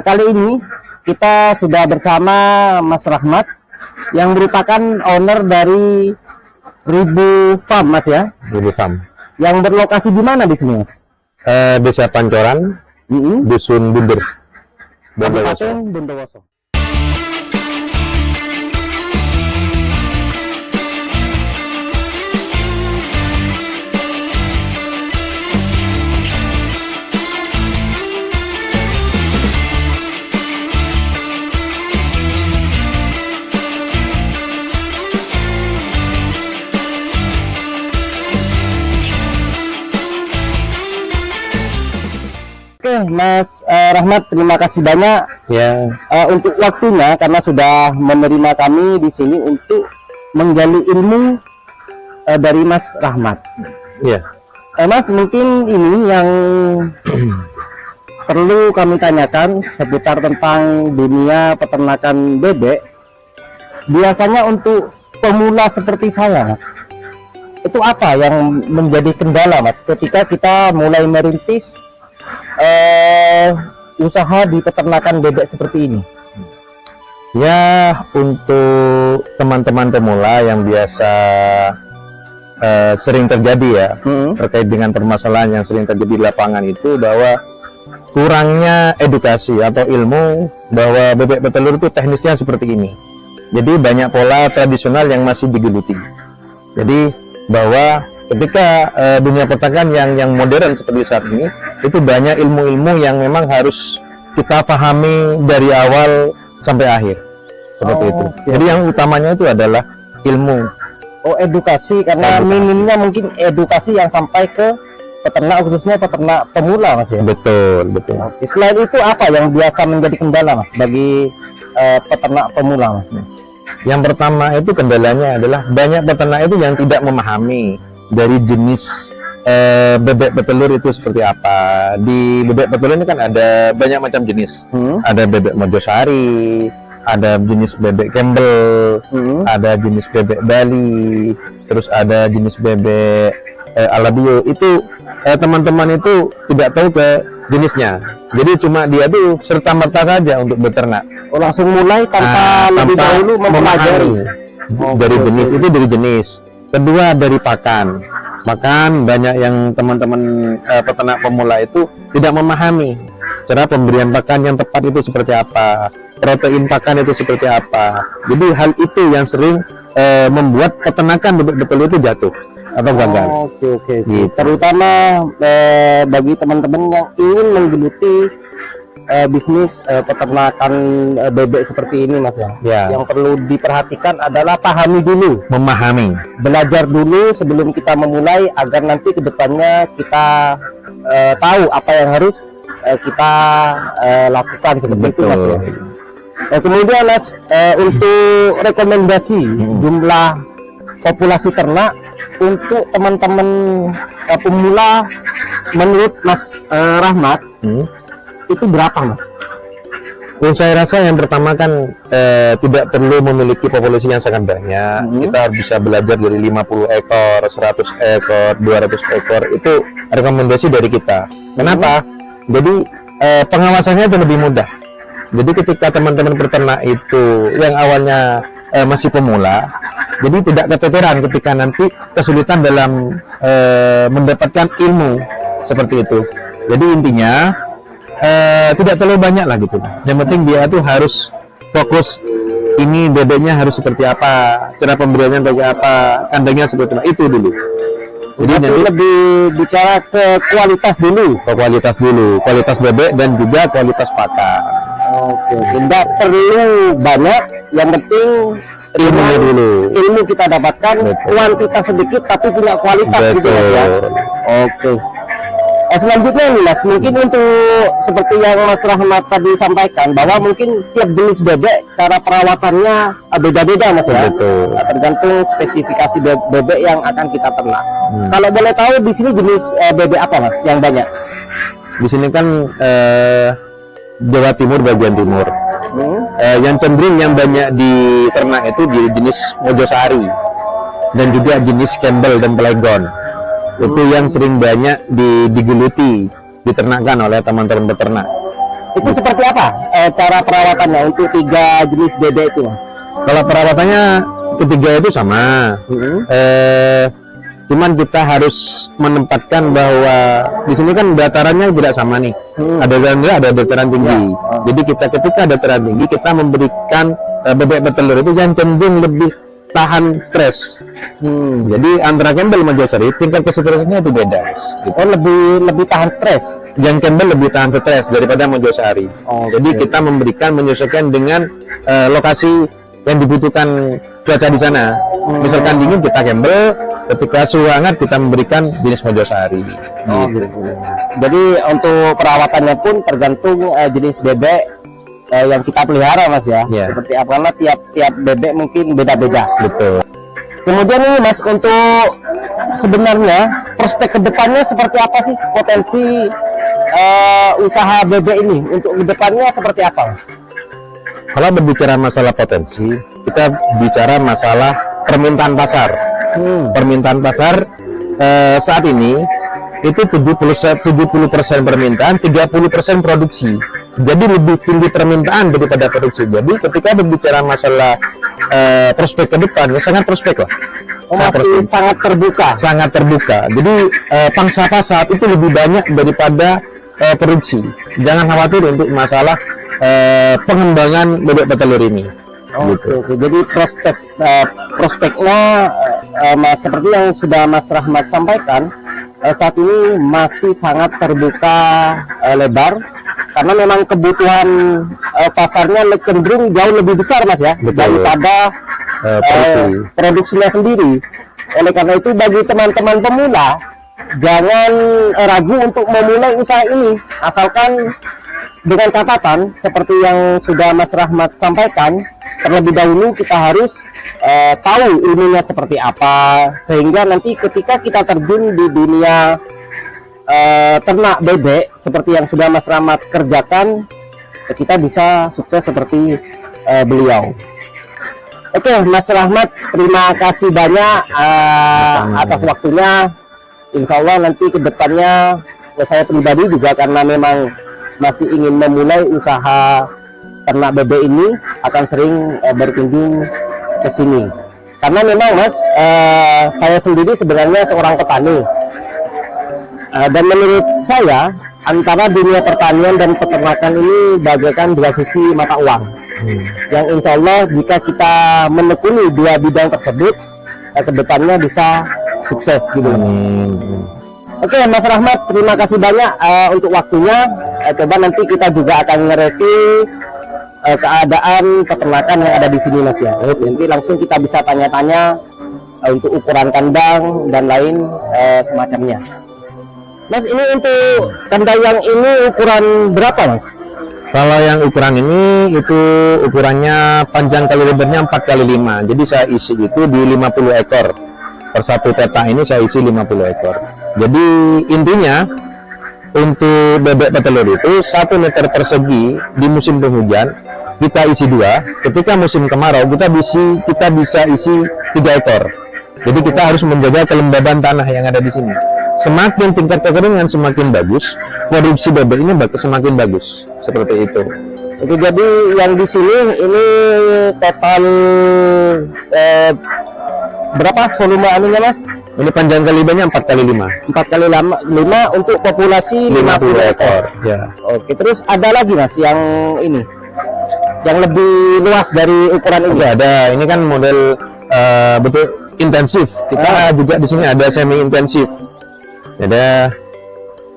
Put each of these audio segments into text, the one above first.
kali ini kita sudah bersama Mas Rahmat yang merupakan owner dari Ribu Farm, Mas ya. Ribu Farm. Yang berlokasi di mana di sini, Mas? Desa Pancoran, Dusun Bunder, Bondowoso. Kabupaten Bondowoso. Oke, Mas Rahmat, terima kasih banyak Ya, untuk waktunya karena sudah menerima kami di sini untuk menggali ilmu dari Mas Rahmat. ya. Mas, mungkin ini yang perlu kami tanyakan seputar tentang dunia peternakan bebek. Biasanya untuk pemula seperti saya, Mas, itu apa yang menjadi kendala, Mas, ketika kita mulai merintis usaha di peternakan bebek seperti ini? Ya, untuk teman-teman pemula yang biasa sering terjadi ya, terkait dengan permasalahan yang sering terjadi di lapangan itu, bahwa kurangnya edukasi atau ilmu bahwa bebek petelur itu teknisnya seperti ini. Jadi banyak pola tradisional yang masih digeluti. Jadi bahwa ketika dunia peternakan yang modern seperti saat ini, itu banyak ilmu-ilmu yang memang harus kita pahami dari awal sampai akhir, seperti itu. Jadi yang utamanya itu adalah ilmu. Edukasi, karena Edukasi. minimnya mungkin edukasi yang sampai ke peternak, khususnya peternak pemula, Mas ya. Betul, betul. Selain itu apa yang biasa menjadi kendala, Mas, bagi peternak pemula, Mas? Yang pertama itu kendalanya adalah banyak peternak itu yang tidak memahami dari jenis bebek petelur itu seperti apa. Di bebek petelur ini kan ada banyak macam jenis. Ada bebek Mojosari, ada jenis bebek Campbell, ada jenis bebek Bali, terus ada jenis bebek Alabio. Itu teman-teman itu tidak tahu ke jenisnya. Jadi cuma dia tuh serta-merta saja untuk beternak. Langsung mulai tanpa lebih dahulu mempelajari. Dari jenis itu, dari jenis. Kedua, dari pakan. Banyak yang teman-teman peternak pemula itu tidak memahami cara pemberian pakan yang tepat itu seperti apa, protein pakan itu seperti apa. Jadi hal itu yang sering membuat peternakan bebek petelur itu jatuh atau gagal. Oke. Gitu. Terutama bagi teman-teman yang ingin menggeluti bisnis peternakan bebek seperti ini, Mas ya. Yang perlu diperhatikan adalah pahami dulu, Memahami. belajar dulu sebelum kita memulai, agar nanti kedepannya kita tahu apa yang harus kita lakukan seperti itu, Mas ya. Kemudian, Mas, untuk rekomendasi jumlah populasi ternak untuk teman-teman pemula menurut Mas Rahmat, itu berapa, Mas? Saya rasa yang pertama kan tidak perlu memiliki populasi yang sangat banyak. Kita bisa belajar dari 50 ekor, 100 ekor, 200 ekor. Itu rekomendasi dari kita. Kenapa? Jadi pengawasannya itu lebih mudah. Jadi ketika teman-teman peternak itu yang awalnya masih pemula, jadi tidak keteteran ketika nanti kesulitan dalam mendapatkan ilmu seperti itu. Jadi intinya tidak terlalu banyak lah gitu. Yang penting dia tuh harus fokus, ini bebeknya harus seperti apa, cara pemberiannya seperti apa, kandangnya seperti apa, itu dulu. Jadi nanti lebih bicara ke kualitas dulu. Kualitas bebek dan juga kualitas pakan. Oke. Tidak perlu banyak, yang penting Ilmunya dulu. ilmu kita dapatkan. Betul. Kuantitas sedikit tapi punya kualitas gitu Betul. ya. Oke. Selanjutnya nih, Mas, mungkin untuk seperti yang Mas Rahmat tadi sampaikan, bahwa mungkin tiap jenis bebek cara perawatannya beda-beda, Mas ya. Betul. Tergantung spesifikasi bebek yang akan kita ternak. Kalau boleh tahu di sini jenis bebek apa, Mas, yang banyak? Di sini kan Jawa Timur bagian timur. Yang cenderung yang banyak di ternak itu di jenis Mojosari dan juga jenis Campbell dan Pelegon. Itu yang sering banyak digeluti, diternakan oleh teman-teman peternak. Itu seperti apa cara perawatannya untuk 3 jenis bebek itu, Mas? Kalau perawatannya ketiga itu sama. Cuman kita harus menempatkan bahwa di sini kan datarannya tidak sama nih. Ada rendah, ada dataran tinggi. Jadi kita ketika dataran tinggi kita memberikan bebek petelur itu yang cenderung lebih tahan stres. Jadi antara Campbell sama Josari tingkat kesetresannya itu beda. Gitu. Oh, lebih tahan stres. Yang Campbell lebih tahan stres daripada Mojosari. Jadi kita memberikan menyesuaikan dengan lokasi yang dibutuhkan cuaca di sana. Misalkan dingin kita Campbell, ketika suhu hangat kita memberikan jenis Mojosari. Gitu. Jadi untuk perawatannya pun tergantung jenis bebek yang kita pelihara, Mas ya. Yeah. Seperti apa, karena tiap bebek mungkin beda-beda. Betul. Kemudian ini, Mas, untuk sebenarnya prospek kedepannya seperti apa sih potensi usaha bebek ini untuk kedepannya seperti apa, Mas? Kalau berbicara masalah potensi, kita bicara masalah permintaan pasar. Permintaan pasar saat ini itu 70% permintaan, 30% produksi. Jadi lebih tinggi permintaan daripada produksi. Jadi ketika berbicara masalah prospek ke depan, sangat prospek lah. Masih sangat terbuka. Sangat terbuka. Jadi pangsa pasar itu lebih banyak daripada produksi. Jangan khawatir untuk masalah pengembangan bebek petelur ini. Oke. Jadi prospeknya Mas, seperti yang sudah Mas Rahmat sampaikan, saat ini masih sangat terbuka lebar, karena memang kebutuhan pasarnya cenderung jauh lebih besar, Mas ya. Betul. Daripada produksinya sendiri. Oleh karena itu bagi teman-teman pemula, jangan ragu untuk memulai usaha ini, asalkan dengan catatan seperti yang sudah Mas Rahmat sampaikan, terlebih dahulu kita harus tahu ilmunya seperti apa, sehingga nanti ketika kita terjun di dunia ternak bebek seperti yang sudah Mas Rahmat kerjakan, kita bisa sukses seperti beliau. Oke, Mas Rahmat, terima kasih banyak atas waktunya. Insya Allah nanti kedepannya saya pribadi juga, karena memang masih ingin memulai usaha ternak bebek ini, akan sering berkunjung ke sini. Karena memang, Mas, saya sendiri sebenarnya seorang petani. Dan menurut saya, antara dunia pertanian dan peternakan ini bagaikan dua sisi mata uang. Yang insya Allah jika kita menekuni dua bidang tersebut, kedepannya bisa sukses gitu. Oke, Mas Rahmat, terima kasih banyak untuk waktunya. Coba nanti kita juga akan nge-review keadaan peternakan yang ada di sini, Mas ya. Nanti langsung kita bisa tanya-tanya untuk ukuran kandang dan lain semacamnya. Mas, ini untuk kandang yang ini ukuran berapa, Mas? Kalau yang ukuran ini itu ukurannya panjang kali lebarnya 4 kali 5. Jadi saya isi itu di 50 ekor. Per satu petak ini saya isi 50 ekor. Jadi intinya untuk bebek petelur itu 1 meter persegi di musim penghujan kita isi 2. Ketika musim kemarau kita bisa isi 3 ekor. Jadi kita harus menjaga kelembaban tanah yang ada di sini. Semakin tingkat kekeringan semakin bagus, produksi bebek ini semakin bagus. Seperti itu. Oke, jadi yang di sini ini total berapa volume anunya, Mas? Ini panjang kali lebarnya 4 kali 5. 4 kali 5 untuk populasi 50 ekor. Ya. Oke, terus ada lagi, Mas, yang ini yang lebih luas dari ukuran ini. Ada. Ini kan model betul intensif. Kita juga di sini ada semi intensif. Ada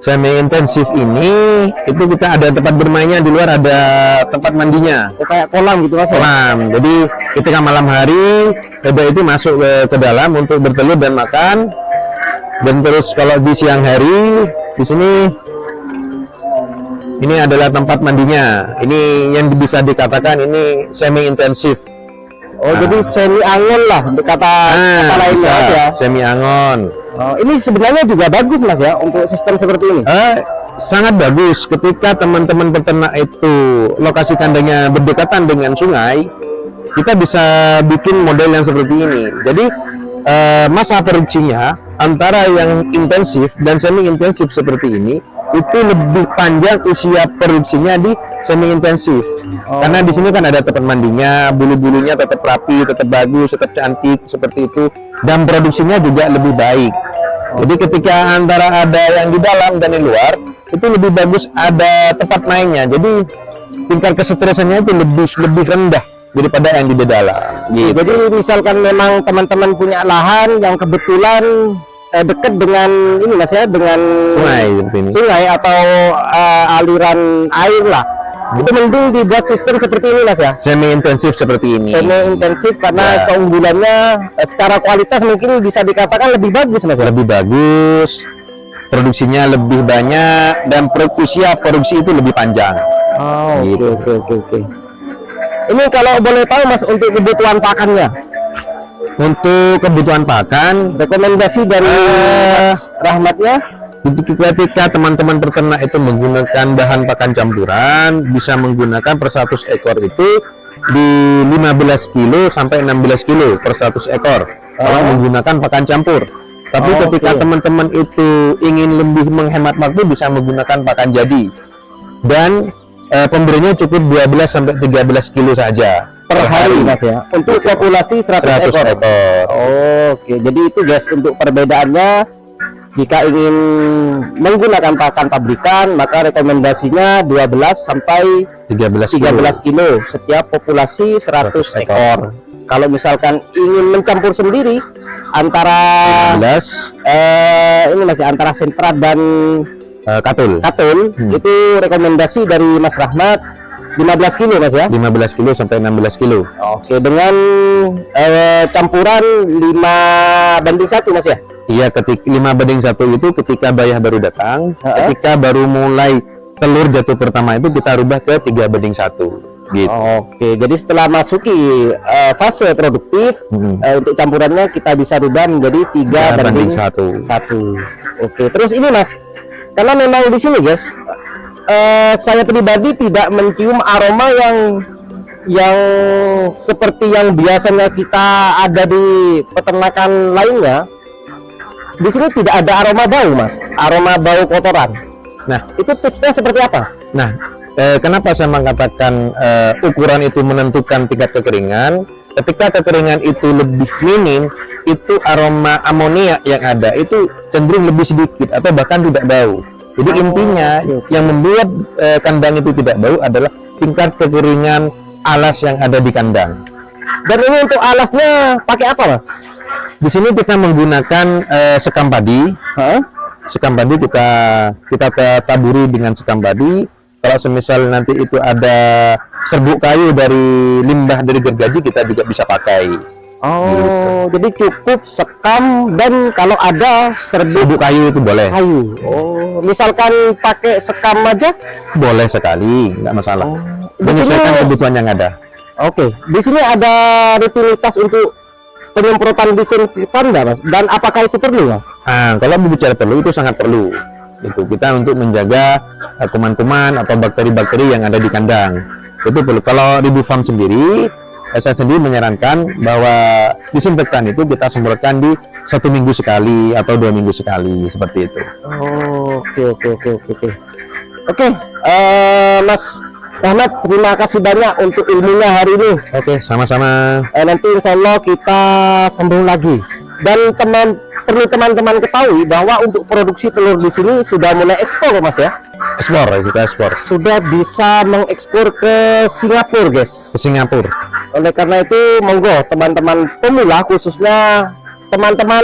semi intensif ini itu kita ada tempat bermainnya, di luar ada tempat mandinya. Kayak kolam gitu, Mas. Kolam. Jadi ketika malam hari bebek itu masuk ke dalam untuk bertelur dan makan. Dan terus kalau di siang hari di sini ini adalah tempat mandinya. Ini yang bisa dikatakan ini semi intensif. Oh, jadi semi angon lah kata lainnya, Mas ya. Semi angon. Oh, ini sebenarnya juga bagus, Mas ya, untuk sistem seperti ini. Sangat bagus ketika teman-teman peternak itu lokasi kandangnya berdekatan dengan sungai, kita bisa bikin model yang seperti ini. Jadi masa produksinya antara yang intensif dan semi intensif seperti ini itu lebih panjang usia produksinya di semi intensif. Karena di sini kan ada tempat mandinya, bulu-bulunya tetap rapi, tetap bagus, tetap cantik seperti itu, dan produksinya juga lebih baik. Jadi ketika antara ada yang di dalam dan di luar, itu lebih bagus ada tempat mainnya. Jadi tingkat kesetresannya itu lebih rendah daripada yang di dalam. Gitu. Jadi misalkan memang teman-teman punya lahan yang kebetulan dekat dengan ini mas ya, dengan Sungai seperti ini. sungai atau aliran air lah, itu mending dibuat sistem seperti ini mas ya, Semi intensif seperti ini. semi intensif, karena Ya. keunggulannya secara kualitas mungkin bisa dikatakan lebih bagus mas ya. Lebih bagus, produksinya lebih banyak, dan usia produksi itu lebih panjang. Oh, Gitu. oke. Ini kalau boleh tahu mas, untuk kebutuhan pakannya, Untuk kebutuhan pakan, rekomendasi dari Mas Rahmatnya. ketika teman-teman peternak itu menggunakan bahan pakan campuran, bisa menggunakan per 100 ekor itu di 15 kilo sampai 16 kilo per 100 ekor kalau menggunakan pakan campur. Tapi ketika oke. teman-teman itu ingin lebih menghemat waktu, bisa menggunakan pakan jadi, dan pemberiannya cukup 12 sampai 13 kilo saja Per hari mas ya, untuk populasi 100 ekor. Oke, jadi itu guys untuk perbedaannya. Jika ingin menggunakan pakan pabrikan, maka rekomendasinya 12 sampai 13 13 kilo setiap populasi 100 ekor. Kalau misalkan ingin mencampur sendiri antara 13 ini masih antara sentra dan katul. katul, itu rekomendasi dari Mas Rahmat 15 kilo mas ya. 15 kilo sampai 16 kilo. Oke, dengan campuran 5:1 mas ya. Iya, ketika 5:1 itu ketika bayah baru datang, ketika baru mulai telur jatuh pertama itu kita rubah ke 3:1 gitu. Oke, jadi setelah masuki fase produktif, untuk campurannya kita bisa rubah menjadi 3:1. 1. Oke, terus ini mas, karena memang di sini guys, saya pribadi tidak mencium aroma yang seperti yang biasanya kita ada di peternakan lainnya. Di sini tidak ada aroma bau mas, aroma bau kotoran. Nah, Itu tipsnya seperti apa? Nah, kenapa saya mengatakan ukuran itu menentukan tingkat kekeringan? Ketika kekeringan itu lebih minim, itu aroma amonia yang ada itu cenderung lebih sedikit atau bahkan tidak bau. Jadi intinya yang membuat kandang itu tidak bau adalah tingkat kekeringan alas yang ada di kandang. Dan ini untuk alasnya pakai apa mas? Di sini kita menggunakan sekam padi. Sekam padi kita taburi dengan sekam padi. Kalau semisal nanti itu ada serbuk kayu dari limbah dari gergaji, kita juga bisa pakai. Oh, jadi cukup sekam, dan kalau ada Serbuk kayu itu boleh. kayu. Oh, misalkan pakai sekam aja. Boleh sekali, nggak masalah. Di sini- Menyesuaikan kebutuhan yang ada. Oke, di sini ada rutinitas untuk penyemprotan disinfektan nggak mas? Dan apakah itu perlu mas? Nah, kalau berbicara perlu, itu sangat perlu. Itu kita untuk menjaga kuman-kuman atau bakteri-bakteri yang ada di kandang. Itu perlu. Kalau di Bu Farm sendiri, saya sendiri menyarankan bahwa disinfektan itu kita semprotkan di 1 minggu sekali atau 2 minggu sekali, seperti itu. Oh, oke. Oke, Mas Rahmat, terima kasih banyak untuk ilmunya hari ini. Oke, sama-sama. Nanti insya Allah kita sambung lagi. Dan perlu teman-teman ketahui bahwa untuk produksi telur di sini sudah mulai ekspor mas ya. Ekspor, kita ekspor Sudah bisa mengekspor ke Singapura guys. ke Singapura. Oleh karena itu monggo teman-teman pemula, khususnya teman-teman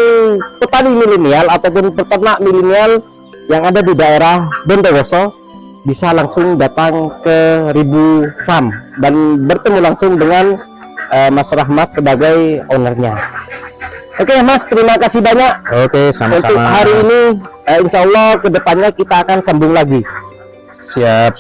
petani milenial ataupun peternak milenial yang ada di daerah Bondowoso, bisa langsung datang ke Ribu Farm dan bertemu langsung dengan Mas Rahmat sebagai ownernya. Oke Mas, terima kasih banyak. Oke, Untuk sama-sama. hari ini insya Allah kedepannya kita akan sambung lagi. Siap.